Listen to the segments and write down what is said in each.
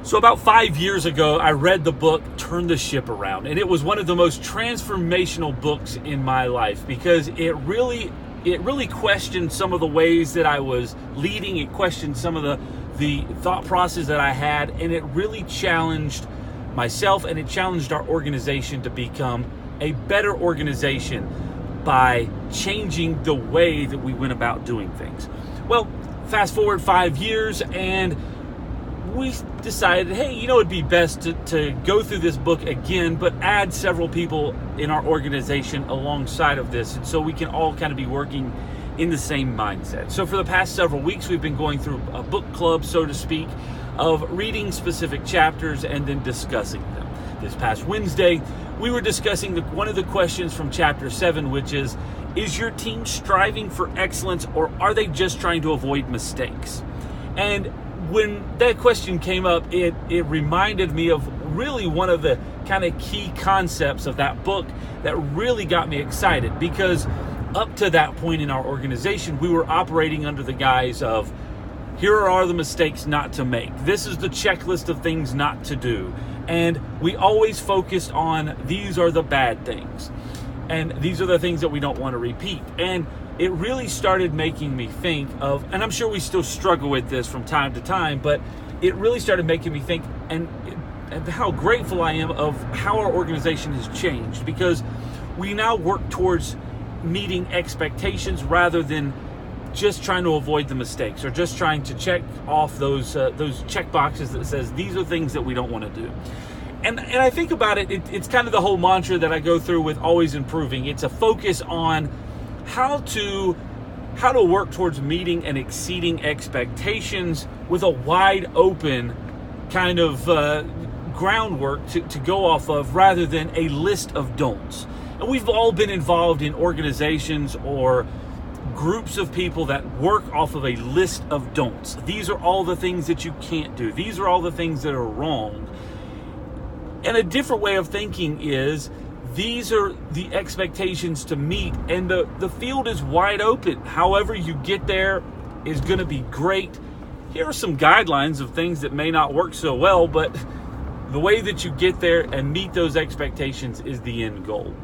So about 5 years ago, I read the book, Turn the Ship Around, and it was one of the most transformational books in my life because it really questioned some of the ways that I was leading. It questioned some of the thought process that I had, and it really challenged myself and it challenged our organization to become a better organization by changing the way that we went about doing things. Well, fast forward 5 years, and we decided, hey, it'd be best to go through this book again, but add several people in our organization alongside of this, and so we can all kind of be working in the same mindset. So for the past several weeks, we've been going through a book club, so to speak, of reading specific chapters and then discussing them. This past Wednesday, we were discussing one of the questions from chapter 7, which is your team striving for excellence, or are they just trying to avoid mistakes? And when that question came up, it reminded me of really one of the kind of key concepts of that book that really got me excited, because up to that point in our organization, we were operating under the guise of, here are the mistakes not to make. This is the checklist of things not to do. And we always focused on, these are the bad things. And these are the things that we don't want to repeat. And it really started making me think of, and I'm sure we still struggle with this from time to time, but it really started making me think and how grateful I am of how our organization has changed, because we now work towards meeting expectations rather than just trying to avoid the mistakes or just trying to check off those check boxes that says these are things that we don't want to do. And I think about it, it's kind of the whole mantra that I go through with always improving. It's a focus on how to work towards meeting and exceeding expectations with a wide open kind of groundwork to go off of, rather than a list of don'ts. And we've all been involved in organizations or groups of people that work off of a list of don'ts. These are all the things that you can't do. These are all the things that are wrong. And a different way of thinking is, these are the expectations to meet, and the field is wide open. However you get there is going to be great. Here are some guidelines of things that may not work so well, but the way that you get there and meet those expectations is the end goal.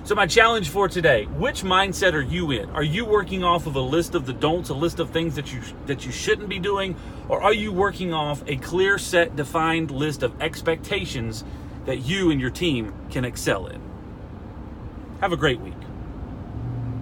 So my challenge for today, which mindset are you in? Are you working off of a list of the don'ts, a list of things that you shouldn't be doing? Or are you working off a clear set, defined list of expectations that you and your team can excel in? Have a great week.